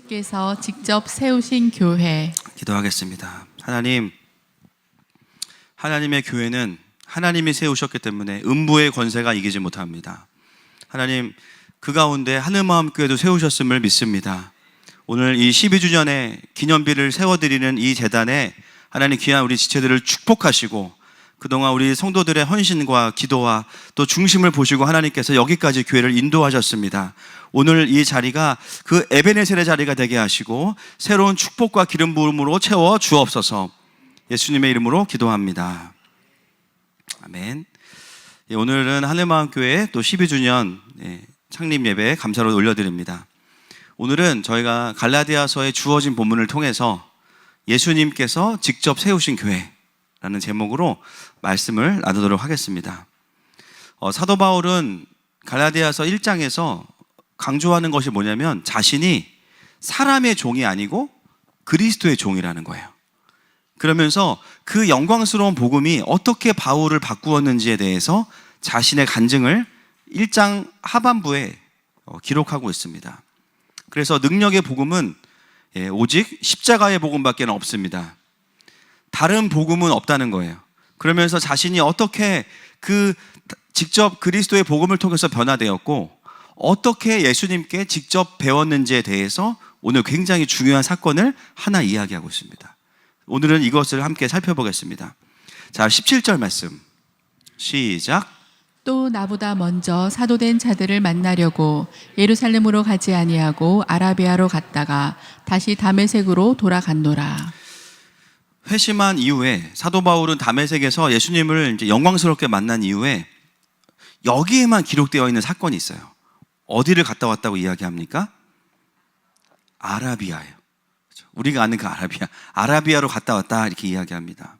예수께서 직접 세우신 교회. 기도하겠습니다. 하나님의 교회는 하나님이 세우셨기 때문에 음부의 권세가 이기지 못합니다. 하나님, 그 가운데 하늘마음교회도 세우셨음을 믿습니다. 오늘 이 12주년의 기념비를 세워드리는 이 제단에 하나님 귀한 우리 지체들을 축복하시고 그동안 우리 성도들의 헌신과 기도와 또 중심을 보시고 하나님께서 여기까지 교회를 인도하셨습니다. 오늘 이 자리가 그 에베네셀의 자리가 되게 하시고 새로운 축복과 기름 부음으로 채워 주옵소서. 예수님의 이름으로 기도합니다. 아멘. 오늘은 하늘마음교회 또 12주년 창립 예배 감사로 올려드립니다. 오늘은 저희가 갈라디아서에 주어진 본문을 통해서 예수님께서 직접 세우신 교회라는 제목으로 말씀을 나누도록 하겠습니다. 사도 바울은 갈라디아서 1장에서 강조하는 것이 뭐냐면 자신이 사람의 종이 아니고 그리스도의 종이라는 거예요. 그러면서 그 영광스러운 복음이 어떻게 바울을 바꾸었는지에 대해서 자신의 간증을 1장 하반부에 기록하고 있습니다. 그래서 능력의 복음은 오직 십자가의 복음밖에 없습니다. 다른 복음은 없다는 거예요. 그러면서 자신이 어떻게 직접 그리스도의 복음을 통해서 변화되었고 어떻게 예수님께 직접 배웠는지에 대해서 오늘 굉장히 중요한 사건을 하나 이야기하고 있습니다. 오늘은 이것을 함께 살펴보겠습니다. 자, 17절 말씀 시작. 또 나보다 먼저 사도된 자들을 만나려고 예루살렘으로 가지 아니하고 아라비아로 갔다가 다시 다메섹으로 돌아갔노라. 회심한 이후에 사도 바울은 다메섹에서 예수님을 이제 영광스럽게 만난 이후에 여기에만 기록되어 있는 사건이 있어요. 어디를 갔다 왔다고 이야기합니까? 아라비아예요. 우리가 아는 그 아라비아로 갔다 왔다 이렇게 이야기합니다.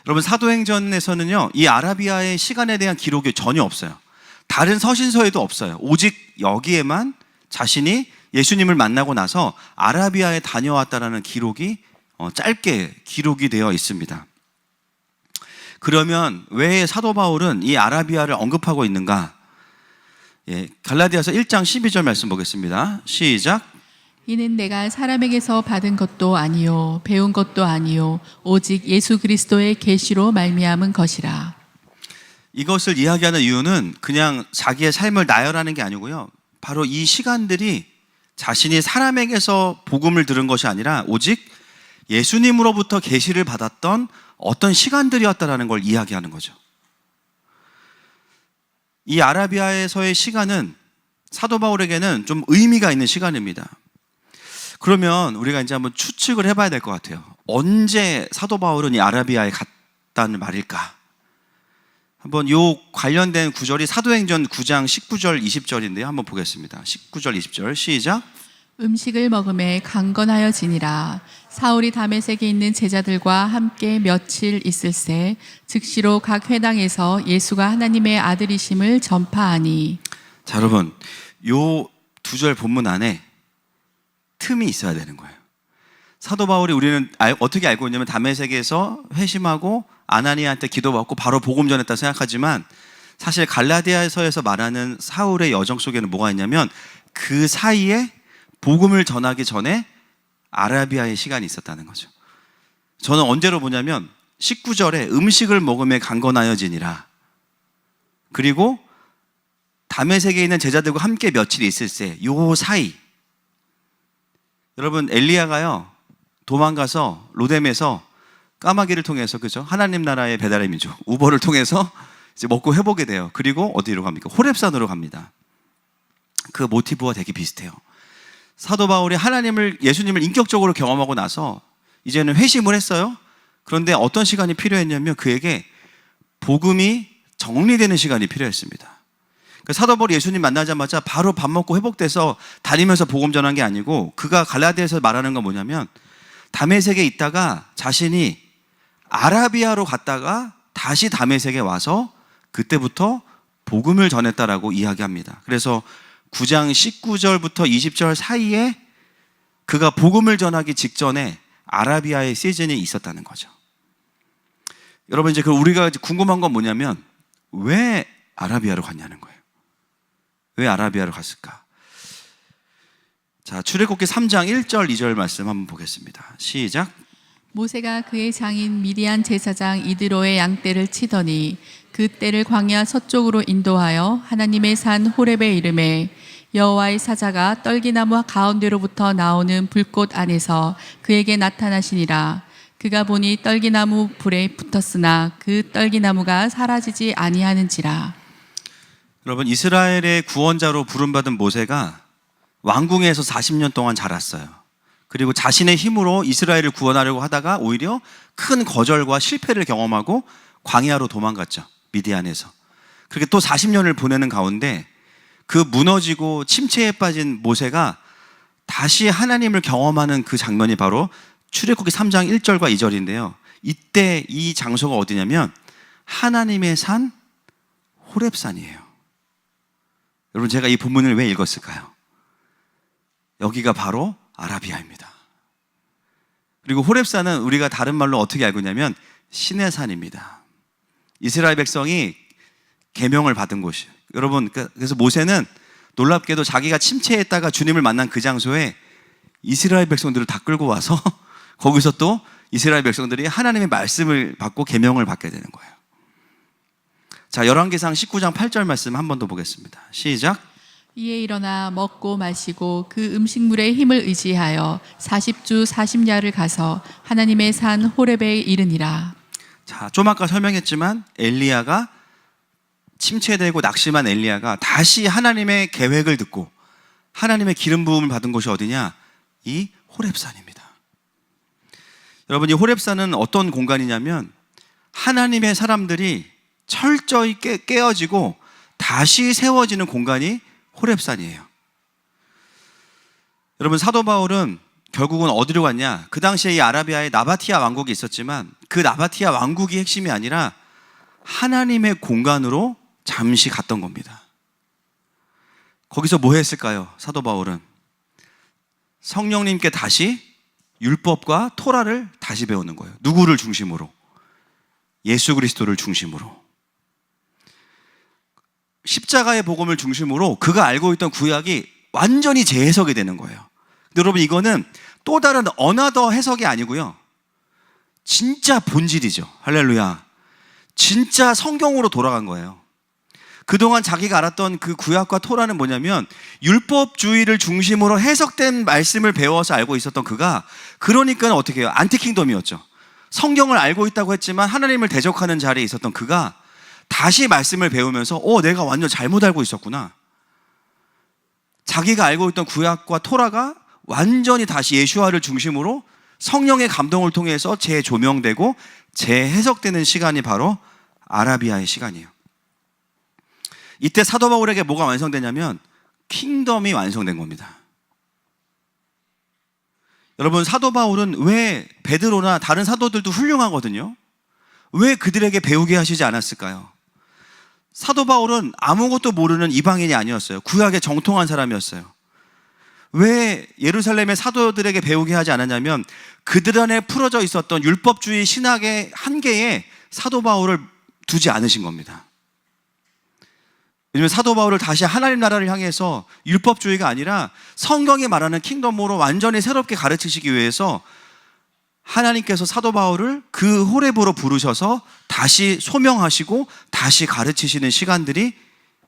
여러분, 사도행전에서는요 이 아라비아의 시간에 대한 기록이 전혀 없어요. 다른 서신서에도 없어요. 오직 여기에만 자신이 예수님을 만나고 나서 아라비아에 다녀왔다라는 기록이 짧게 기록이 되어 있습니다. 그러면 왜 사도 바울은 이 아라비아를 언급하고 있는가? 갈라디아서 1장 12절 말씀 보겠습니다. 시작. 이는 내가 사람에게서 받은 것도 아니요 배운 것도 아니요 오직 예수 그리스도의 계시로 말미암은 것이라. 이것을 이야기하는 이유는 그냥 자기의 삶을 나열하는 게 아니고요, 바로 이 시간들이 자신이 사람에게서 복음을 들은 것이 아니라 오직 예수님으로부터 계시를 받았던 어떤 시간들이었다라는 걸 이야기하는 거죠. 이 아라비아에서의 시간은 사도 바울에게는 좀 의미가 있는 시간입니다. 그러면 우리가 이제 한번 추측을 해봐야 될 것 같아요. 언제 사도 바울은 이 아라비아에 갔다는 말일까? 한번 요 관련된 구절이 사도행전 9장 19절 20절인데요. 한번 보겠습니다. 19절 20절 시작. 음식을 먹음에 강건하여 지니라. 사울이 다메섹에 있는 제자들과 함께 며칠 있을새 즉시로 각 회당에서 예수가 하나님의 아들이심을 전파하니. 자, 여러분, 요 두 절 본문 안에 틈이 있어야 되는 거예요. 사도 바울이 우리는 어떻게 알고 있냐면 다메섹에서 회심하고 아나니아한테 기도받고 바로 복음 전했다 생각하지만 사실 갈라디아서에서 말하는 사울의 여정 속에는 뭐가 있냐면 그 사이에 복음을 전하기 전에 아라비아의 시간이 있었다는 거죠. 저는 언제로 보냐면 19절에 음식을 먹음에 강건하여지니라, 그리고 다메섹에 있는 제자들과 함께 며칠 있을새, 요 사이. 여러분, 엘리야가요 도망가서 로뎀에서 까마귀를 통해서, 그죠? 하나님 나라의 배달의 민족 우버를 통해서 이제 먹고 회복이 돼요. 그리고 어디로 갑니까? 호렙산으로 갑니다. 그 모티브와 되게 비슷해요. 사도 바울이 예수님을 인격적으로 경험하고 나서 이제는 회심을 했어요. 그런데 어떤 시간이 필요했냐면 그에게 복음이 정리되는 시간이 필요했습니다. 사도 바울이 예수님 만나자마자 바로 밥 먹고 회복돼서 다니면서 복음 전한 게 아니고, 그가 갈라디아에서 말하는 건 뭐냐면 다메섹에 있다가 자신이 아라비아로 갔다가 다시 다메섹에 와서 그때부터 복음을 전했다라고 이야기합니다. 그래서 9장 19절부터 20절 사이에 그가 복음을 전하기 직전에 아라비아의 시즌이 있었다는 거죠. 여러분, 이제 우리가 궁금한 건 뭐냐면 왜 아라비아로 갔냐는 거예요. 왜 아라비아로 갔을까? 자, 출애굽기 3장 1절 2절 말씀 한번 보겠습니다. 시작. 모세가 그의 장인 미디안 제사장 이드로의 양떼를 치더니 그 떼를 광야 서쪽으로 인도하여 하나님의 산 호렙에 이르매 여호와의 사자가 떨기나무 가운데로부터 나오는 불꽃 안에서 그에게 나타나시니라. 그가 보니 떨기나무 불에 붙었으나 그 떨기나무가 사라지지 아니하는지라. 여러분, 이스라엘의 구원자로 부름받은 모세가 왕궁에서 40년 동안 자랐어요. 그리고 자신의 힘으로 이스라엘을 구원하려고 하다가 오히려 큰 거절과 실패를 경험하고 광야로 도망갔죠. 미디안에서. 그렇게 또 40년을 보내는 가운데 그 무너지고 침체에 빠진 모세가 다시 하나님을 경험하는 그 장면이 바로 출애굽기 3장 1절과 2절인데요. 이때 이 장소가 어디냐면 하나님의 산 호렙산이에요. 여러분, 제가 이 본문을 왜 읽었을까요? 여기가 바로 아라비아입니다. 그리고 호렙산은 우리가 다른 말로 어떻게 알고 있냐면 신의 산입니다. 이스라엘 백성이 계명을 받은 곳이에요. 여러분, 그래서 모세는 놀랍게도 자기가 침체했다가 주님을 만난 그 장소에 이스라엘 백성들을 다 끌고 와서 거기서 또 이스라엘 백성들이 하나님의 말씀을 받고 계명을 받게 되는 거예요. 자, 열왕기상 19장 8절 말씀 한 번 더 보겠습니다. 시작. 이에 일어나 먹고 마시고 그 음식물의 힘을 의지하여 40주 40야를 가서 하나님의 산 호렙에 이르니라. 자, 좀 아까 설명했지만 엘리야가 침체되고 낙심한 엘리야가 다시 하나님의 계획을 듣고 하나님의 기름 부음을 받은 곳이 어디냐? 이 호렙산입니다. 여러분, 이 호렙산은 어떤 공간이냐면 하나님의 사람들이 철저히 깨어지고 다시 세워지는 공간이 호렙산이에요. 여러분, 사도 바울은 결국은 어디로 갔냐? 그 당시에 이 아라비아에 나바티아 왕국이 있었지만 그 나바티아 왕국이 핵심이 아니라 하나님의 공간으로 잠시 갔던 겁니다. 거기서 뭐 했을까요? 사도 바울은 성령님께 다시 율법과 토라를 다시 배우는 거예요. 누구를 중심으로? 예수 그리스도를 중심으로. 십자가의 복음을 중심으로 그가 알고 있던 구약이 완전히 재해석이 되는 거예요. 근데 여러분, 이거는 또 다른 어나더 해석이 아니고요, 진짜 본질이죠. 할렐루야. 진짜 성경으로 돌아간 거예요. 그동안 자기가 알았던 그 구약과 토라는 뭐냐면 율법주의를 중심으로 해석된 말씀을 배워서 알고 있었던 그가, 그러니까 어떻게 해요? 안티킹덤이었죠. 성경을 알고 있다고 했지만 하나님을 대적하는 자리에 있었던 그가 다시 말씀을 배우면서 내가 완전 잘못 알고 있었구나. 자기가 알고 있던 구약과 토라가 완전히 다시 예수와를 중심으로 성령의 감동을 통해서 재조명되고 재해석되는 시간이 바로 아라비아의 시간이에요. 이때 사도 바울에게 뭐가 완성되냐면 킹덤이 완성된 겁니다. 여러분, 사도 바울은 왜 베드로나 다른 사도들도 훌륭하거든요. 왜 그들에게 배우게 하시지 않았을까요? 사도 바울은 아무것도 모르는 이방인이 아니었어요. 구약에 정통한 사람이었어요. 왜 예루살렘의 사도들에게 배우게 하지 않았냐면 그들 안에 풀어져 있었던 율법주의 신학의 한계에 사도 바울을 두지 않으신 겁니다. 왜냐하면 사도 바울을 다시 하나님 나라를 향해서 율법주의가 아니라 성경이 말하는 킹덤으로 완전히 새롭게 가르치시기 위해서 하나님께서 사도 바울을 그 호렙으로 부르셔서 다시 소명하시고 다시 가르치시는 시간들이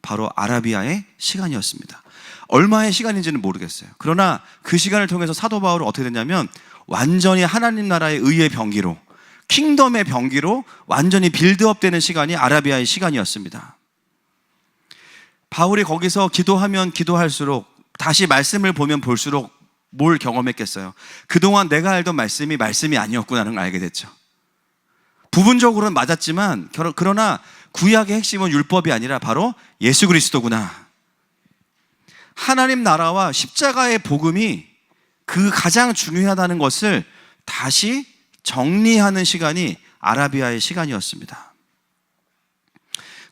바로 아라비아의 시간이었습니다. 얼마의 시간인지는 모르겠어요. 그러나 그 시간을 통해서 사도 바울은 어떻게 됐냐면 완전히 하나님 나라의 의의 병기로, 킹덤의 병기로 완전히 빌드업 되는 시간이 아라비아의 시간이었습니다. 바울이 거기서 기도하면 기도할수록, 다시 말씀을 보면 볼수록 뭘 경험했겠어요? 그동안 내가 알던 말씀이 아니었구나를 알게 됐죠. 부분적으로는 맞았지만 그러나 구약의 핵심은 율법이 아니라 바로 예수 그리스도구나. 하나님 나라와 십자가의 복음이 그 가장 중요하다는 것을 다시 정리하는 시간이 아라비아의 시간이었습니다.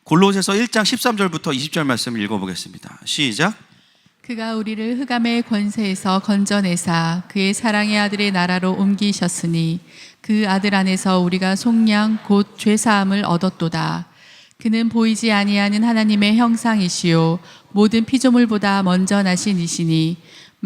골로새서 1장 13절부터 20절 말씀을 읽어보겠습니다. 시작. 그가 우리를 흑암의 권세에서 건져내사 그의 사랑의 아들의 나라로 옮기셨으니 그 아들 안에서 우리가 속량 곧 죄사함을 얻었도다. 그는 보이지 아니하는 하나님의 형상이시요 모든 피조물보다 먼저 나신 이시니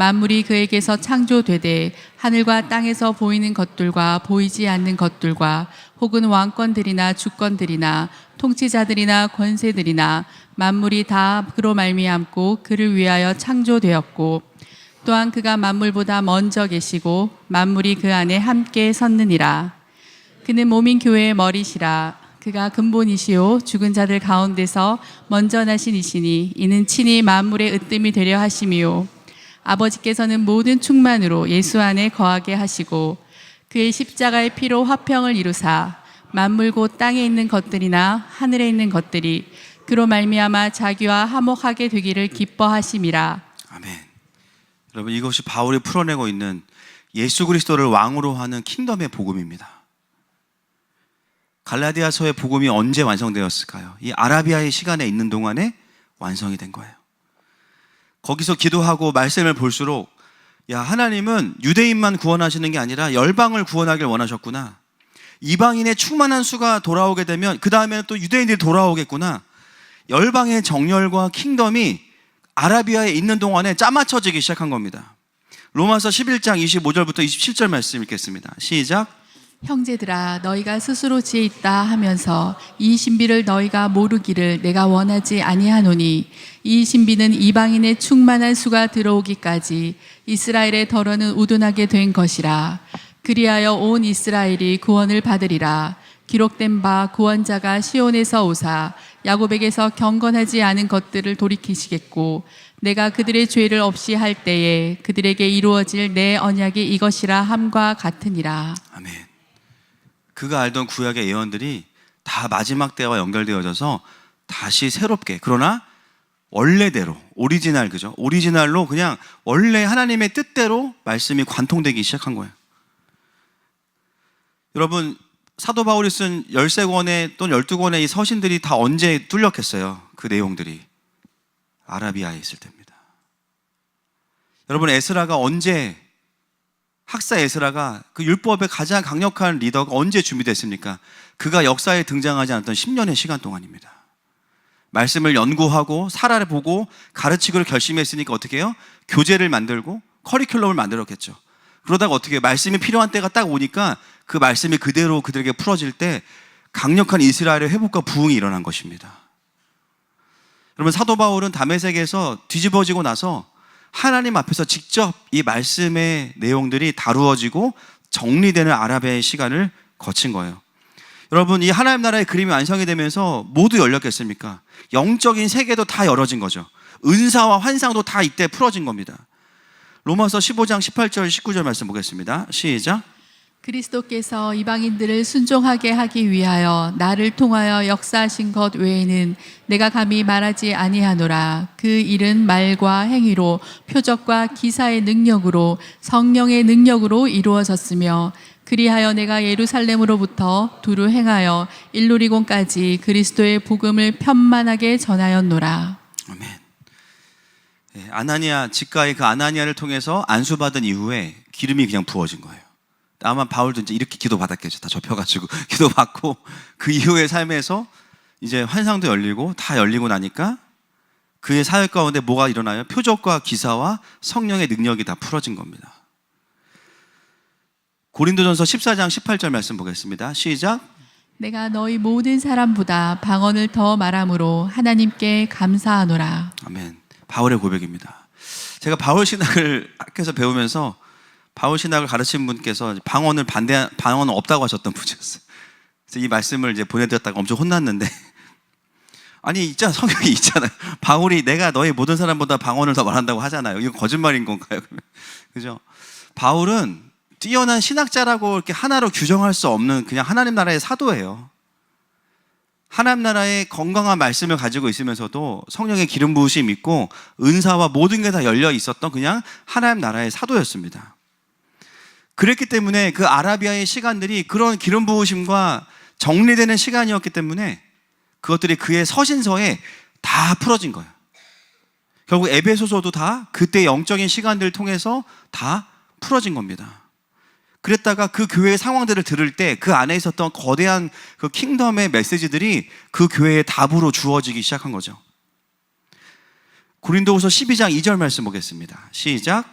만물이 그에게서 창조되되 하늘과 땅에서 보이는 것들과 보이지 않는 것들과 혹은 왕권들이나 주권들이나 통치자들이나 권세들이나 만물이 다 그로 말미암고 그를 위하여 창조되었고 또한 그가 만물보다 먼저 계시고 만물이 그 안에 함께 섰느니라. 그는 몸인 교회의 머리시라. 그가 근본이시요 죽은 자들 가운데서 먼저 나신 이시니 이는 친히 만물의 으뜸이 되려 하심이요 아버지께서는 모든 충만으로 예수 안에 거하게 하시고 그의 십자가의 피로 화평을 이루사 만물 곧 땅에 있는 것들이나 하늘에 있는 것들이 그로 말미암아 자기와 화목하게 되기를 기뻐하심이라. 아멘. 여러분, 이것이 바울이 풀어내고 있는 예수 그리스도를 왕으로 하는 킹덤의 복음입니다. 갈라디아서의 복음이 언제 완성되었을까요? 이 아라비아의 시간에 있는 동안에 완성이 된 거예요. 거기서 기도하고 말씀을 볼수록 야, 하나님은 유대인만 구원하시는 게 아니라 열방을 구원하길 원하셨구나. 이방인의 충만한 수가 돌아오게 되면 그 다음에는 또 유대인들이 돌아오겠구나. 열방의 정열과 킹덤이 아라비아에 있는 동안에 짜맞춰지기 시작한 겁니다. 로마서 11장 25절부터 27절 말씀 읽겠습니다. 시작. 형제들아 너희가 스스로 지혜 있다 하면서 이 신비를 너희가 모르기를 내가 원하지 아니하노니 이 신비는 이방인의 충만한 수가 들어오기까지 이스라엘의 덜어는 우둔하게 된 것이라. 그리하여 온 이스라엘이 구원을 받으리라. 기록된 바 구원자가 시온에서 오사 야곱에게서 경건하지 않은 것들을 돌이키시겠고 내가 그들의 죄를 없이 할 때에 그들에게 이루어질 내 언약이 이것이라 함과 같으니라. 아멘. 그가 알던 구약의 예언들이 다 마지막 때와 연결되어져서 다시 새롭게, 그러나 원래대로, 오리지널, 그죠? 오리지널로 그냥 원래 하나님의 뜻대로 말씀이 관통되기 시작한 거예요. 여러분, 사도 바울이 쓴 13권의 또는 12권의 이 서신들이 다 언제 뚫렸겠어요? 그 내용들이 아라비아에 있을 때입니다. 여러분, 에스라가 언제, 학사 에스라가 그 율법의 가장 강력한 리더가 언제 준비됐습니까? 그가 역사에 등장하지 않았던 10년의 시간 동안입니다. 말씀을 연구하고 살아보고 가르치기로 결심했으니까 어떻게 해요? 교재를 만들고 커리큘럼을 만들었겠죠. 그러다가 어떻게 해요? 말씀이 필요한 때가 딱 오니까 그 말씀이 그대로 그들에게 풀어질 때 강력한 이스라엘의 회복과 부흥이 일어난 것입니다. 여러분, 사도 바울은 다메섹에서 뒤집어지고 나서 하나님 앞에서 직접 이 말씀의 내용들이 다루어지고 정리되는 아라비아의 시간을 거친 거예요. 여러분, 이 하나님 나라의 그림이 완성이 되면서 모두 열렸겠습니까? 영적인 세계도 다 열어진 거죠. 은사와 환상도 다 이때 풀어진 겁니다. 로마서 15장 18절 19절 말씀 보겠습니다. 시작. 그리스도께서 이방인들을 순종하게 하기 위하여 나를 통하여 역사하신 것 외에는 내가 감히 말하지 아니하노라. 그 일은 말과 행위로 표적과 기사의 능력으로 성령의 능력으로 이루어졌으며 그리하여 내가 예루살렘으로부터 두루 행하여 일루리곤까지 그리스도의 복음을 편만하게 전하였노라. 아멘. 아나니아 직가의 그 아나니아를 통해서 안수받은 이후에 기름이 그냥 부어진 거예요. 아마 바울도 이제 이렇게 기도 받았겠죠. 다 접혀가지고 기도 받고 그 이후의 삶에서 이제 환상도 열리고 다 열리고 나니까 그의 사역 가운데 뭐가 일어나요? 표적과 기사와 성령의 능력이 다 풀어진 겁니다. 고린도전서 14장 18절 말씀 보겠습니다. 시작. 내가 너희 모든 사람보다 방언을 더 말함으로 하나님께 감사하노라. 아멘. 바울의 고백입니다. 제가 바울 신학을 학교에서 배우면서 바울 신학을 가르친 분께서 방언은 없다고 하셨던 분이었어요. 그래서 이 말씀을 이제 보내드렸다가 엄청 혼났는데 아니 있잖아, 성경이 있잖아요. 바울이 내가 너희 모든 사람보다 방언을 더 말한다고 하잖아요. 이거 거짓말인 건가요? 그죠? 바울은 뛰어난 신학자라고 이렇게 하나로 규정할 수 없는 그냥 하나님 나라의 사도예요. 하나님 나라의 건강한 말씀을 가지고 있으면서도 성령의 기름 부으심이 있고 은사와 모든 게 다 열려 있었던 그냥 하나님 나라의 사도였습니다. 그랬기 때문에 그 아라비아의 시간들이 그런 기름 부으심과 정리되는 시간이었기 때문에 그것들이 그의 서신서에 다 풀어진 거예요. 결국 에베소서도 다 그때 영적인 시간들을 통해서 다 풀어진 겁니다. 그랬다가 그 교회의 상황들을 들을 때 그 안에 있었던 거대한 그 킹덤의 메시지들이 그 교회의 답으로 주어지기 시작한 거죠. 고린도후서 12장 2절 말씀 보겠습니다. 시작.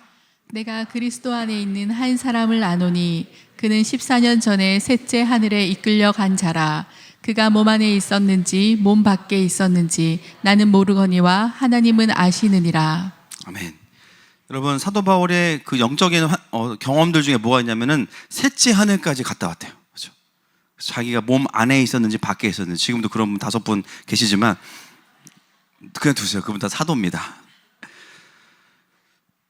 내가 그리스도 안에 있는 한 사람을 아노니 그는 14년 전에 셋째 하늘에 이끌려 간 자라. 그가 몸 안에 있었는지 몸 밖에 있었는지 나는 모르거니와 하나님은 아시느니라. 아멘. 여러분, 사도 바울의 그 영적인 경험들 중에 뭐가 있냐면은 셋째 하늘까지 갔다 왔대요. 그렇죠? 자기가 몸 안에 있었는지 밖에 있었는지, 지금도 그런 분 5분 계시지만 그냥 두세요. 그분 다 사도입니다.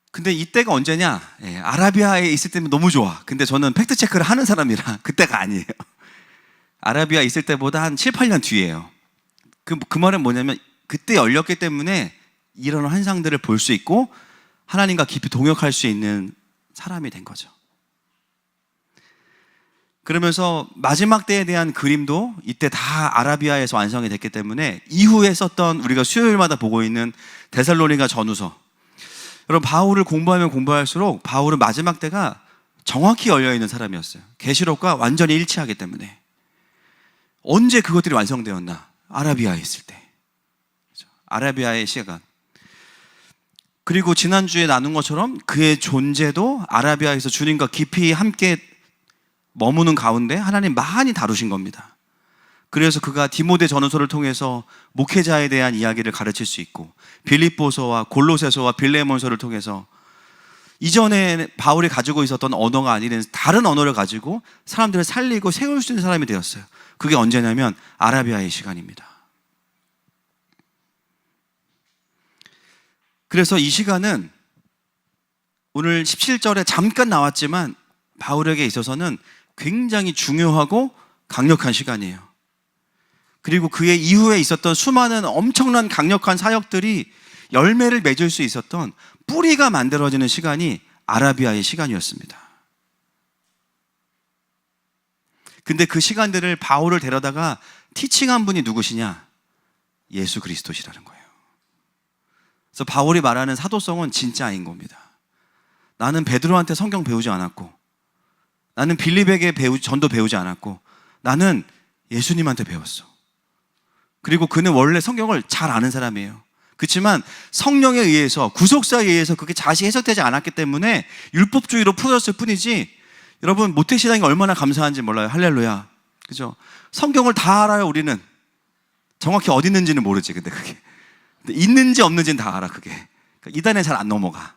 근데 이때가 언제냐? 아라비아에 있을 때면 너무 좋아. 근데 저는 팩트 체크를 하는 사람이라 그때가 아니에요. 아라비아 있을 때보다 한 7, 8년 뒤예요. 그 말은 뭐냐면 그때 열렸기 때문에 이런 환상들을 볼 수 있고 하나님과 깊이 동역할 수 있는 사람이 된 거죠. 그러면서 마지막 때에 대한 그림도 이때 다 아라비아에서 완성이 됐기 때문에 이후에 썼던, 우리가 수요일마다 보고 있는 데살로니가 전후서, 여러분, 바울을 공부하면 공부할수록 바울은 마지막 때가 정확히 열려있는 사람이었어요. 계시록과 완전히 일치하기 때문에. 언제 그것들이 완성되었나? 아라비아에 있을 때. 아라비아의 시간. 그리고 지난주에 나눈 것처럼 그의 존재도 아라비아에서 주님과 깊이 함께 머무는 가운데 하나님 많이 다루신 겁니다. 그래서 그가 디모데 전후서를 통해서 목회자에 대한 이야기를 가르칠 수 있고, 빌립보서와 골로새서와 빌레몬서를 통해서 이전에 바울이 가지고 있었던 언어가 아닌 다른 언어를 가지고 사람들을 살리고 세울 수 있는 사람이 되었어요. 그게 언제냐면 아라비아의 시간입니다. 그래서 이 시간은 오늘 17절에 잠깐 나왔지만 바울에게 있어서는 굉장히 중요하고 강력한 시간이에요. 그리고 그의 이후에 있었던 수많은 엄청난 강력한 사역들이 열매를 맺을 수 있었던 뿌리가 만들어지는 시간이 아라비아의 시간이었습니다. 근데 그 시간들을 바울을 데려다가 티칭한 분이 누구시냐? 예수 그리스도시라는 거예요. 그래서 바울이 말하는 사도성은 진짜인 겁니다. 나는 베드로한테 성경 배우지 않았고, 나는 빌립에게 전도 배우지 않았고, 나는 예수님한테 배웠어. 그리고 그는 원래 성경을 잘 아는 사람이에요. 그렇지만 성령에 의해서, 구속사에 의해서 그게 자시 해석되지 않았기 때문에 율법주의로 풀어졌을 뿐이지, 여러분, 모태신앙이 얼마나 감사한지 몰라요. 할렐루야. 그죠? 성경을 다 알아요, 우리는. 정확히 어디 있는지는 모르지, 근데 있는지 없는지는 다 알아, 그게. 그러니까 이단에 잘 안 넘어가.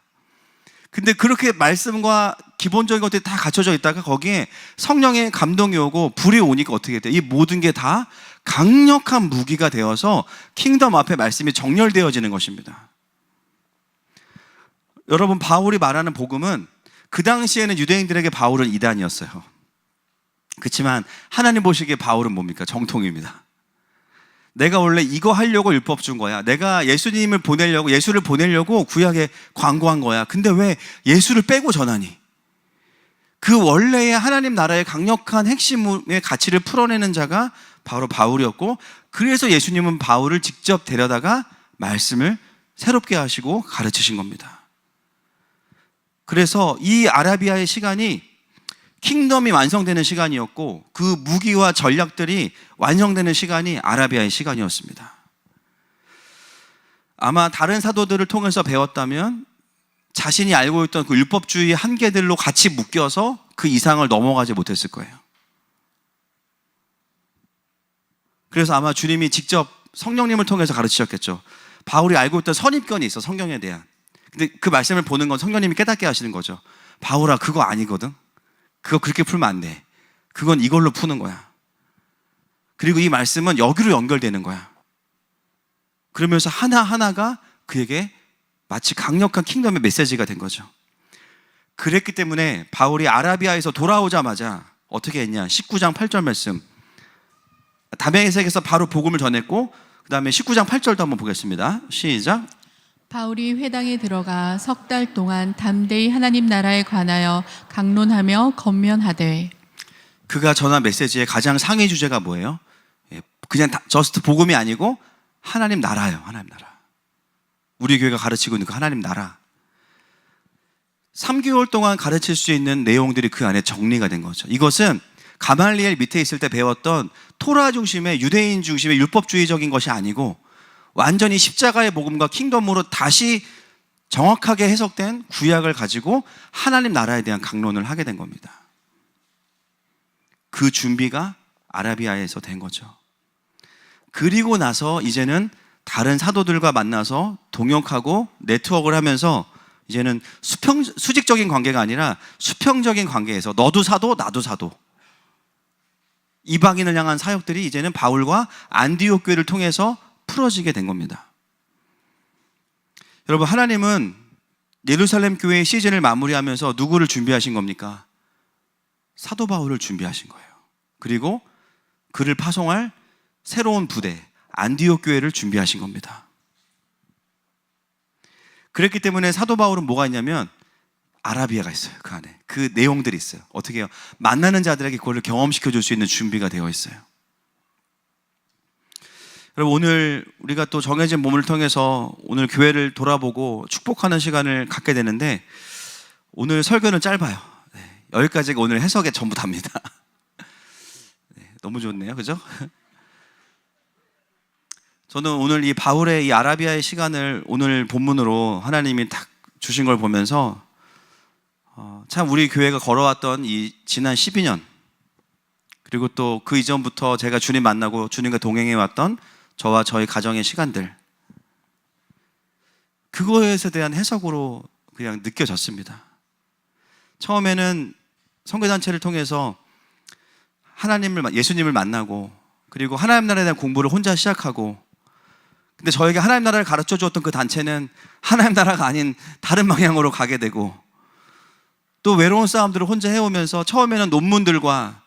근데 그렇게 말씀과 기본적인 것들이 다 갖춰져 있다가 거기에 성령의 감동이 오고 불이 오니까 어떻게 돼? 이 모든 게 다 강력한 무기가 되어서 킹덤 앞에 말씀이 정렬되어지는 것입니다. 여러분, 바울이 말하는 복음은, 그 당시에는 유대인들에게 바울은 이단이었어요. 그렇지만 하나님 보시기에 바울은 뭡니까? 정통입니다. 내가 원래 이거 하려고 율법 준 거야. 내가 예수님을 보내려고, 예수를 보내려고 구약에 광고한 거야. 근데 왜 예수를 빼고 전하니? 그 원래의 하나님 나라의 강력한 핵심의 가치를 풀어내는 자가 바로 바울이었고, 그래서 예수님은 바울을 직접 데려다가 말씀을 새롭게 하시고 가르치신 겁니다. 그래서 이 아라비아의 시간이 킹덤이 완성되는 시간이었고, 그 무기와 전략들이 완성되는 시간이 아라비아의 시간이었습니다. 아마 다른 사도들을 통해서 배웠다면 자신이 알고 있던 그 율법주의의 한계들로 같이 묶여서 그 이상을 넘어가지 못했을 거예요. 그래서 아마 주님이 직접 성령님을 통해서 가르치셨겠죠. 바울이 알고 있던 선입견이 있어, 성경에 대한. 근데 그 말씀을 보는 건 성령님이 깨닫게 하시는 거죠. 바울아, 그거 아니거든. 그거 그렇게 풀면 안 돼. 그건 이걸로 푸는 거야. 그리고 이 말씀은 여기로 연결되는 거야. 그러면서 하나하나가 그에게 마치 강력한 킹덤의 메시지가 된 거죠. 그랬기 때문에 바울이 아라비아에서 돌아오자마자 어떻게 했냐? 19장 8절 말씀. 다메섹에서 바로 복음을 전했고, 그 다음에 19장 8절도 한번 보겠습니다. 시작. 바울이 회당에 들어가 석 달 동안 담대히 하나님 나라에 관하여 강론하며 권면하되. 그가 전한 메시지의 가장 상위 주제가 뭐예요? 그냥 저스트 복음이 아니고 하나님 나라예요. 하나님 나라. 우리 교회가 가르치고 있는 그 하나님 나라. 3개월 동안 가르칠 수 있는 내용들이 그 안에 정리가 된 거죠. 이것은 가말리엘 밑에 있을 때 배웠던 토라 중심의, 유대인 중심의 율법주의적인 것이 아니고 완전히 십자가의 복음과 킹덤으로 다시 정확하게 해석된 구약을 가지고 하나님 나라에 대한 강론을 하게 된 겁니다. 그 준비가 아라비아에서 된 거죠. 그리고 나서 이제는 다른 사도들과 만나서 동역하고 네트워크를 하면서 이제는 수직적인 관계가 아니라 수평적인 관계에서 너도 사도 나도 사도, 이방인을 향한 사역들이 이제는 바울과 안디옥 교회를 통해서 풀어지게 된 겁니다. 여러분, 하나님은 예루살렘 교회의 시즌을 마무리하면서 누구를 준비하신 겁니까? 사도 바울을 준비하신 거예요. 그리고 그를 파송할 새로운 부대 안디옥 교회를 준비하신 겁니다. 그랬기 때문에 사도 바울은 뭐가 있냐면 아라비아가 있어요. 그 안에 그 내용들이 있어요. 어떻게 해요? 만나는 자들에게 그걸 경험시켜 줄 수 있는 준비가 되어 있어요. 여러분, 오늘 우리가 또 정해진 몸을 통해서 오늘 교회를 돌아보고 축복하는 시간을 갖게 되는데, 오늘 설교는 짧아요. 여기까지가 오늘 해석의 전부 답니다. 너무 좋네요, 그죠? 저는 오늘 이 바울의 이 아라비아의 시간을 오늘 본문으로 하나님이 딱 주신 걸 보면서 참 우리 교회가 걸어왔던 이 지난 12년, 그리고 또 그 이전부터 제가 주님 만나고 주님과 동행해 왔던 저와 저희 가정의 시간들, 그거에 대한 해석으로 그냥 느껴졌습니다. 처음에는 선교단체를 통해서 예수님을 만나고, 그리고 하나님 나라에 대한 공부를 혼자 시작하고, 근데 저에게 하나님 나라를 가르쳐 주었던 그 단체는 하나님 나라가 아닌 다른 방향으로 가게 되고, 또 외로운 싸움들을 혼자 해오면서 처음에는 논문들과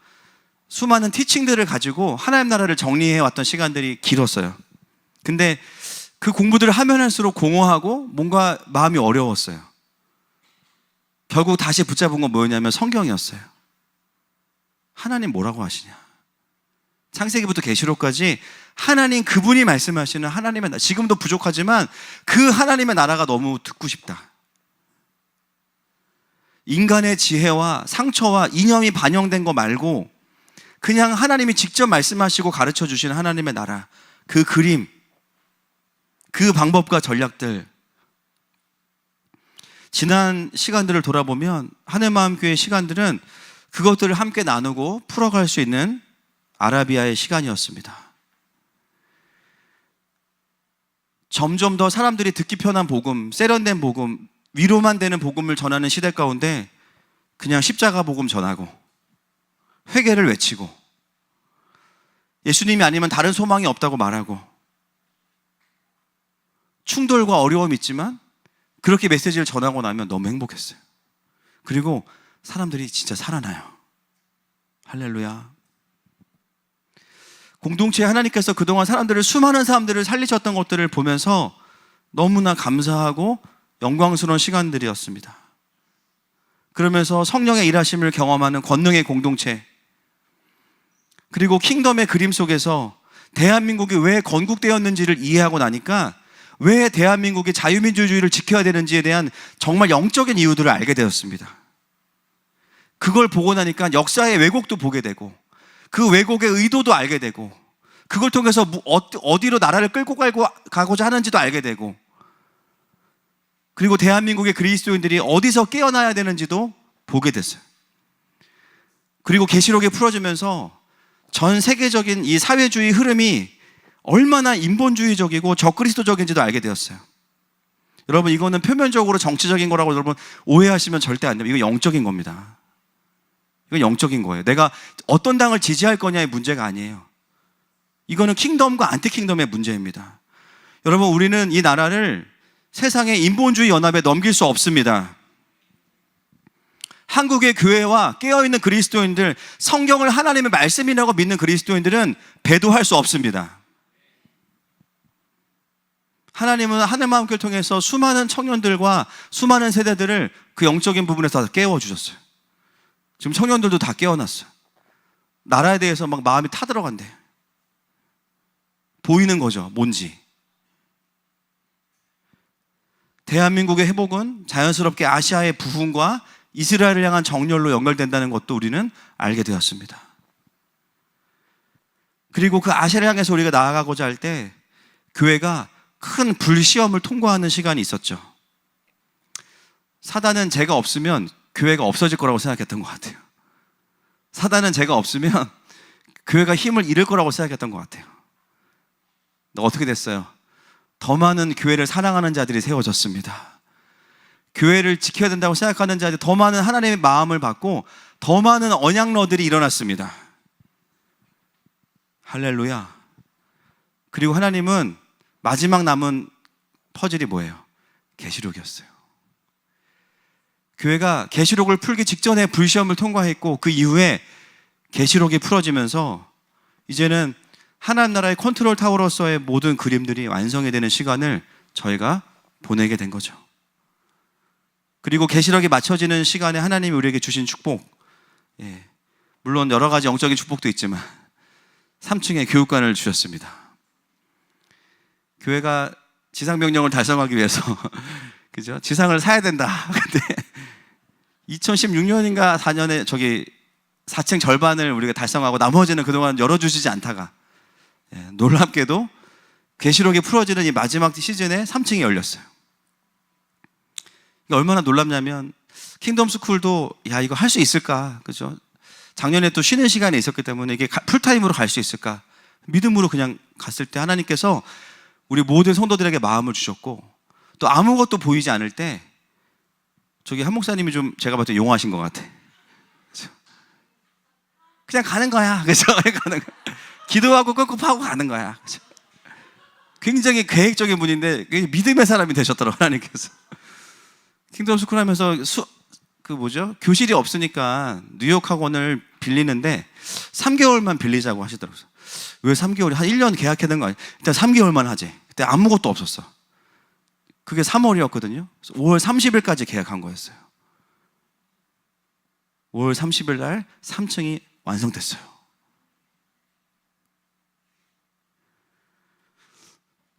수많은 티칭들을 가지고 하나님 나라를 정리해 왔던 시간들이 길었어요. 근데 그 공부들을 하면 할수록 공허하고 뭔가 마음이 어려웠어요. 결국 다시 붙잡은 건 뭐였냐면 성경이었어요. 하나님 뭐라고 하시냐, 창세기부터 계시록까지 하나님, 그분이 말씀하시는 하나님의 나라, 지금도 부족하지만 그 하나님의 나라가 너무 듣고 싶다. 인간의 지혜와 상처와 이념이 반영된 거 말고 그냥 하나님이 직접 말씀하시고 가르쳐 주시는 하나님의 나라, 그 그림, 그 방법과 전략들, 지난 시간들을 돌아보면 하늘마음교회 시간들은 그것들을 함께 나누고 풀어갈 수 있는 아라비아의 시간이었습니다. 점점 더 사람들이 듣기 편한 복음, 세련된 복음, 위로만 되는 복음을 전하는 시대 가운데 그냥 십자가 복음 전하고 회개를 외치고 예수님이 아니면 다른 소망이 없다고 말하고, 충돌과 어려움이 있지만 그렇게 메시지를 전하고 나면 너무 행복했어요. 그리고 사람들이 진짜 살아나요. 할렐루야. 공동체에 하나님께서 그동안 수많은 사람들을 살리셨던 것들을 보면서 너무나 감사하고 영광스러운 시간들이었습니다. 그러면서 성령의 일하심을 경험하는 권능의 공동체, 그리고 킹덤의 그림 속에서 대한민국이 왜 건국되었는지를 이해하고 나니까 왜 대한민국이 자유민주주의를 지켜야 되는지에 대한 정말 영적인 이유들을 알게 되었습니다. 그걸 보고 나니까 역사의 왜곡도 보게 되고, 그 왜곡의 의도도 알게 되고, 그걸 통해서 어디로 나라를 끌고 가고자 하는지도 알게 되고, 그리고 대한민국의 그리스도인들이 어디서 깨어나야 되는지도 보게 됐어요. 그리고 계시록에 풀어지면서 전 세계적인 이 사회주의 흐름이 얼마나 인본주의적이고 적그리스도적인지도 알게 되었어요. 여러분, 이거는 표면적으로 정치적인 거라고 여러분 오해하시면 절대 안 됩니다. 이거 영적인 겁니다. 이건 영적인 거예요. 내가 어떤 당을 지지할 거냐의 문제가 아니에요. 이거는 킹덤과 안티킹덤의 문제입니다. 여러분, 우리는 이 나라를 세상의 인본주의 연합에 넘길 수 없습니다. 한국의 교회와 깨어있는 그리스도인들, 성경을 하나님의 말씀이라고 믿는 그리스도인들은 배도할 수 없습니다. 하나님은 하늘마음교회를 통해서 수많은 청년들과 수많은 세대들을 그 영적인 부분에서 다 깨워주셨어요. 지금 청년들도 다 깨어났어요. 나라에 대해서 막 마음이 타들어간대. 보이는 거죠, 뭔지. 대한민국의 회복은 자연스럽게 아시아의 부흥과 이스라엘을 향한 정렬로 연결된다는 것도 우리는 알게 되었습니다. 그리고 그 아시아를 향해서 우리가 나아가고자 할 때 교회가 큰 불시험을 통과하는 시간이 있었죠. 사단은 제가 없으면 교회가 없어질 거라고 생각했던 것 같아요. 사단은 제가 없으면 교회가 힘을 잃을 거라고 생각했던 것 같아요. 어떻게 됐어요? 더 많은 교회를 사랑하는 자들이 세워졌습니다. 교회를 지켜야 된다고 생각하는 자들이 더 많은 하나님의 마음을 받고 더 많은 언약러들이 일어났습니다. 할렐루야. 그리고 하나님은 마지막 남은 퍼즐이 뭐예요? 계시록이었어요. 교회가 계시록을 풀기 직전에 불시험을 통과했고 그 이후에 계시록이 풀어지면서 이제는 하나님 나라의 컨트롤 타워로서의 모든 그림들이 완성이 되는 시간을 저희가 보내게 된 거죠. 그리고 계시록이 맞춰지는 시간에 하나님이 우리에게 주신 축복, 물론 여러 가지 영적인 축복도 있지만 3층에 교육관을 주셨습니다. 교회가 지상명령을 달성하기 위해서 그죠? 지상을 사야 된다. 근데 2016년인가 4년에 저기 4층 절반을 우리가 달성하고 나머지는 그동안 열어주시지 않다가 놀랍게도 계시록이 풀어지는 이 마지막 시즌에 3층이 열렸어요. 이게 얼마나 놀랍냐면 킹덤 스쿨도 야 이거 할 수 있을까, 그죠? 작년에 또 쉬는 시간이 있었기 때문에 이게 풀타임으로 갈 수 있을까 믿음으로 그냥 갔을 때 하나님께서 우리 모든 성도들에게 마음을 주셨고 또 아무것도 보이지 않을 때 저기 한 목사님이 좀 제가 봤을 때 용하신 것 같아. 그죠? 그냥 가는 거야, 그죠? 가는 거야. 기도하고 끄급하고 가는 거야, 그죠? 굉장히 계획적인 분인데 믿음의 사람이 되셨더라고요, 하나님께서. 킹덤 스쿨 하면서 교실이 없으니까 뉴욕 학원을 빌리는데 3개월만 빌리자고 하시더라고요. 왜 3개월이? 한 1년 계약해야 되는 거 아니야? 일단 3개월만 하지. 그때 아무것도 없었어. 그게 3월이었거든요. 5월 30일까지 계약한 거였어요. 5월 30일 날 3층이 완성됐어요.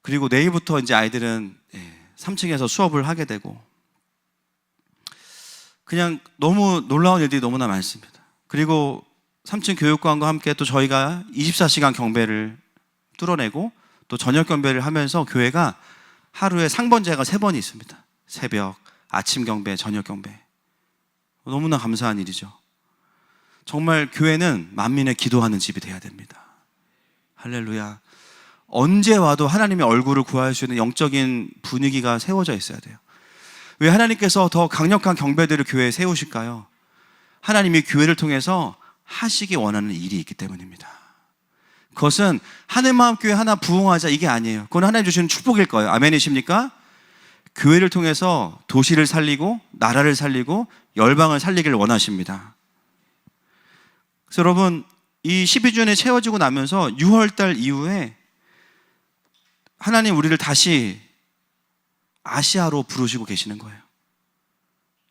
그리고 내일부터 이제 아이들은 3층에서 수업을 하게 되고 그냥 너무 놀라운 일들이 너무나 많습니다. 그리고 3층 교육관과 함께 또 저희가 24시간 경배를 뚫어내고 또 저녁 경배를 하면서 교회가 하루에 상번제가 3번이 있습니다. 새벽, 아침 경배, 저녁 경배. 너무나 감사한 일이죠. 정말 교회는 만민의 기도하는 집이 돼야 됩니다. 할렐루야. 언제 와도 하나님의 얼굴을 구할 수 있는 영적인 분위기가 세워져 있어야 돼요. 왜 하나님께서 더 강력한 경배들을 교회에 세우실까요? 하나님이 교회를 통해서 하시기 원하는 일이 있기 때문입니다. 그것은 하늘마음교회 하나 부흥하자 이게 아니에요. 그건 하나님 주시는 축복일 거예요. 아멘이십니까? 교회를 통해서 도시를 살리고 나라를 살리고 열방을 살리기를 원하십니다. 그래서 여러분 이 12주년에 채워지고 나면서 6월달 이후에 하나님 우리를 다시 아시아로 부르시고 계시는 거예요.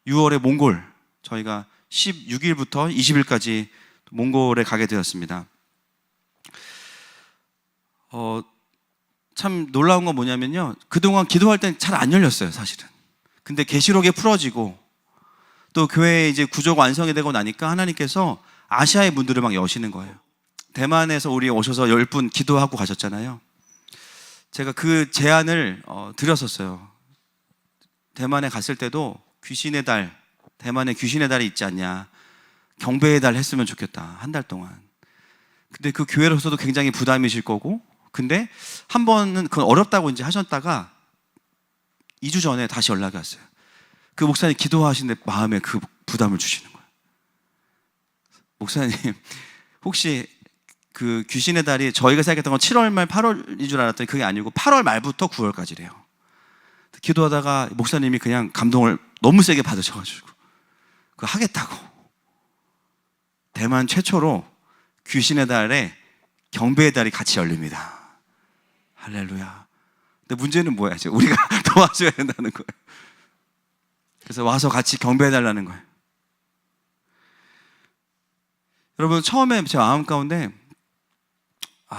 6월에 몽골 저희가 16일부터 20일까지 몽골에 가게 되었습니다. 참 놀라운 건 뭐냐면요. 그동안 기도할 땐 잘 안 열렸어요, 사실은. 근데 계시록에 풀어지고 또 교회에 이제 구조가 완성이 되고 나니까 하나님께서 아시아의 문들을 막 여시는 거예요. 대만에서 우리 오셔서 10분 기도하고 가셨잖아요. 제가 그 제안을 드렸었어요. 대만에 갔을 때도 귀신의 달, 대만에 귀신의 달이 있지 않냐. 경배의 달 했으면 좋겠다. 한 달 동안. 근데 그 교회로서도 굉장히 부담이실 거고 근데 한 번은 그건 어렵다고 이제 하셨다가 2주 전에 다시 연락이 왔어요. 그 목사님 기도하시는데 마음에 그 부담을 주시는 거예요. 목사님 혹시 그 귀신의 달이 저희가 생각했던 건 7월 말 8월인 줄 알았더니 그게 아니고 8월 말부터 9월까지래요. 기도하다가 목사님이 그냥 감동을 너무 세게 받으셔가지고 그거 하겠다고. 대만 최초로 귀신의 달에 경배의 달이 같이 열립니다. 할렐루야. 근데 문제는 뭐야? 이제 우리가 도와줘야 된다는 거예요. 그래서 와서 같이 경배해달라는 거예요. 여러분 처음에 제 마음 가운데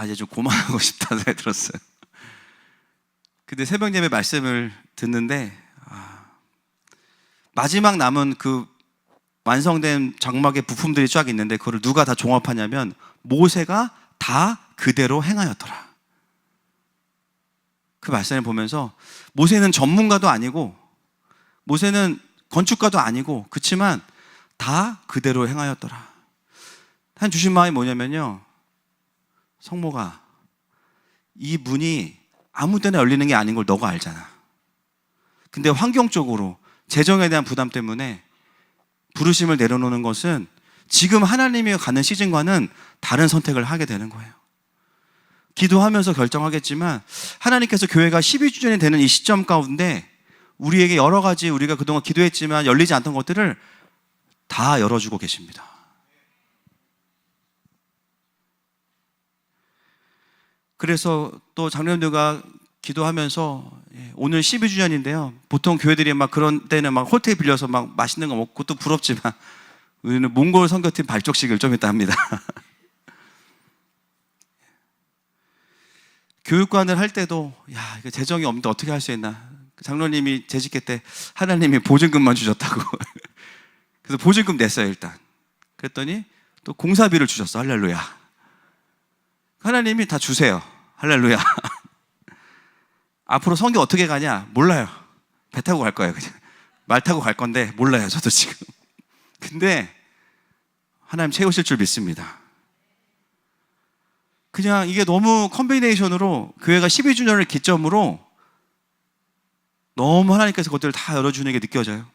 이제 좀 고만하고 싶다는 생각이 들었어요. 근데 새벽 예배 말씀을 듣는데 마지막 남은 그 완성된 장막의 부품들이 쫙 있는데 그거를 누가 다 종합하냐면 모세가 다 그대로 행하였더라. 그 말씀을 보면서 모세는 전문가도 아니고 모세는 건축가도 아니고 그치만 다 그대로 행하였더라. 한 주신 마음이 뭐냐면요, 성모가 이 문이 아무 때나 열리는 게 아닌 걸 너가 알잖아. 근데 환경적으로 재정에 대한 부담 때문에 부르심을 내려놓는 것은 지금 하나님이 가는 시즌과는 다른 선택을 하게 되는 거예요. 기도하면서 결정하겠지만 하나님께서 교회가 12주년이 되는 이 시점 가운데 우리에게 여러 가지 우리가 그동안 기도했지만 열리지 않던 것들을 다 열어주고 계십니다. 그래서 또 장로님들과 기도하면서 오늘 12주년인데요. 보통 교회들이 막 그런 때는 막 호텔 빌려서 막 맛있는 거 먹고 또 부럽지만 우리는 몽골 선교팀 발족식을 좀 이따 합니다. 교육관을 할 때도 야, 이거 재정이 없는데 어떻게 할 수 있나. 장로님이 재직회 때 하나님이 보증금만 주셨다고. 그래서 보증금 냈어요 일단. 그랬더니 또 공사비를 주셨어. 할렐루야. 하나님이 다 주세요. 할렐루야. 앞으로 선교 어떻게 가냐? 몰라요. 배 타고 갈 거예요. 그냥 말 타고 갈 건데 몰라요. 저도 지금. 근데 하나님 채우실 줄 믿습니다. 그냥 이게 너무 컨비네이션으로 교회가 12주년을 기점으로 너무 하나님께서 그것들을 다 열어주는 게 느껴져요.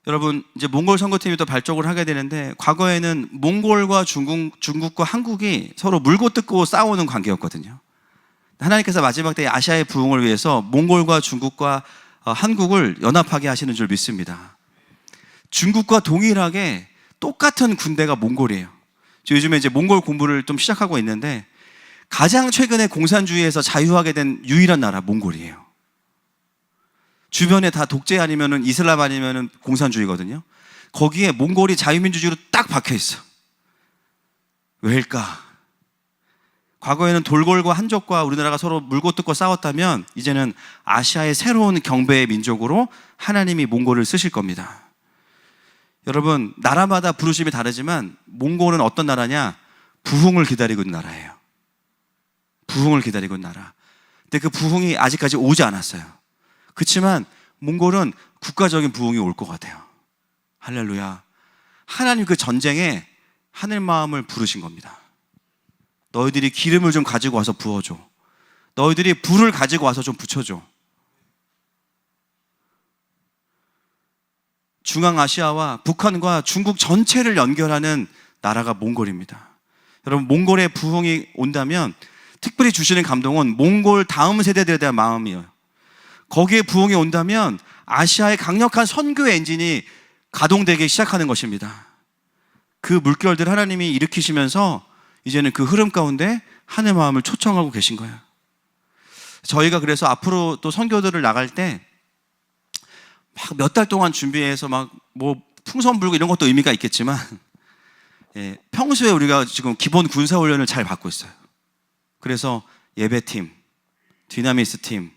여러분, 이제 몽골 선교팀이 또 발족을 하게 되는데 과거에는 몽골과 중국과 한국이 서로 물고 뜯고 싸우는 관계였거든요. 하나님께서 마지막 때 아시아의 부흥을 위해서 몽골과 중국과 한국을 연합하게 하시는 줄 믿습니다. 중국과 동일하게 똑같은 군대가 몽골이에요. 저 요즘에 이제 몽골 공부를 좀 시작하고 있는데 가장 최근에 공산주의에서 자유하게 된 유일한 나라 몽골이에요. 주변에 다 독재 아니면은 이슬람 아니면은 공산주의거든요. 거기에 몽골이 자유민주주의로 딱 박혀 있어. 왜일까? 과거에는 돌골과 한족과 우리나라가 서로 물고 뜯고 싸웠다면 이제는 아시아의 새로운 경배의 민족으로 하나님이 몽골을 쓰실 겁니다. 여러분, 나라마다 부르심이 다르지만 몽골은 어떤 나라냐? 부흥을 기다리고 있는 나라예요. 부흥을 기다리고 있는 나라. 근데 그 부흥이 아직까지 오지 않았어요. 그렇지만 몽골은 국가적인 부흥이 올 것 같아요. 할렐루야. 하나님 그 전쟁에 하늘 마음을 부르신 겁니다. 너희들이 기름을 좀 가지고 와서 부어줘. 너희들이 불을 가지고 와서 좀 붙여줘. 중앙아시아와 북한과 중국 전체를 연결하는 나라가 몽골입니다. 여러분, 몽골의 부흥이 온다면 특별히 주시는 감동은 몽골 다음 세대들에 대한 마음이에요. 거기에 부흥이 온다면 아시아의 강력한 선교 엔진이 가동되기 시작하는 것입니다. 그 물결들 하나님이 일으키시면서 이제는 그 흐름 가운데 하늘 마음을 초청하고 계신 거예요. 저희가 그래서 앞으로 또 선교들을 나갈 때 막 몇 달 동안 준비해서 막 뭐 풍선 불고 이런 것도 의미가 있겠지만 평소에 우리가 지금 기본 군사 훈련을 잘 받고 있어요. 그래서 예배팀, 디나미스 팀,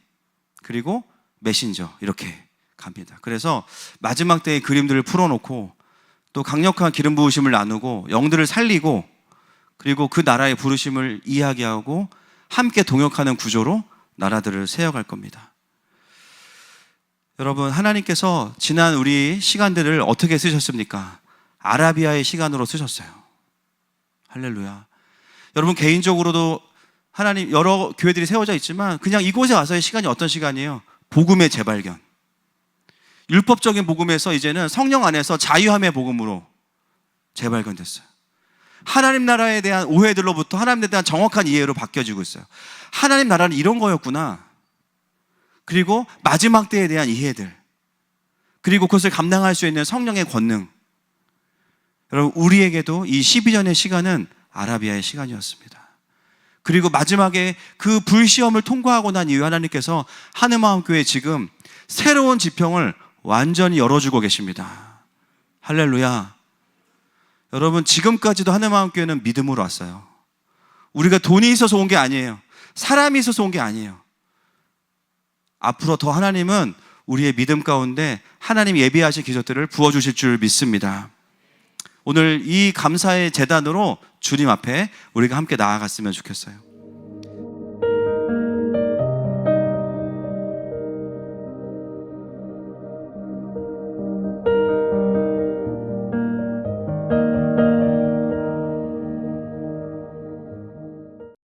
그리고 메신저 이렇게 갑니다. 그래서 마지막 때의 그림들을 풀어놓고 또 강력한 기름 부으심을 나누고 영들을 살리고 그리고 그 나라의 부르심을 이야기하고 함께 동역하는 구조로 나라들을 세워갈 겁니다. 여러분, 하나님께서 지난 우리 시간들을 어떻게 쓰셨습니까? 아라비아의 시간으로 쓰셨어요. 할렐루야. 여러분, 개인적으로도 하나님 여러 교회들이 세워져 있지만 그냥 이곳에 와서의 시간이 어떤 시간이에요? 복음의 재발견. 율법적인 복음에서 이제는 성령 안에서 자유함의 복음으로 재발견됐어요. 하나님 나라에 대한 오해들로부터 하나님에 대한 정확한 이해로 바뀌어지고 있어요. 하나님 나라는 이런 거였구나. 그리고 마지막 때에 대한 이해들, 그리고 그것을 감당할 수 있는 성령의 권능. 여러분, 우리에게도 이 12년의 시간은 아라비아의 시간이었습니다. 그리고 마지막에 그 불시험을 통과하고 난 이후에 하나님께서 하늘마음교회 지금 새로운 지평을 완전히 열어주고 계십니다. 할렐루야. 여러분, 지금까지도 하늘마음교회는 믿음으로 왔어요. 우리가 돈이 있어서 온 게 아니에요. 사람이 있어서 온 게 아니에요. 앞으로 더 하나님은 우리의 믿음 가운데 하나님 예비하신 기적들을 부어주실 줄 믿습니다. 오늘 이 감사의 제단으로 주님 앞에 우리가 함께 나아갔으면 좋겠어요.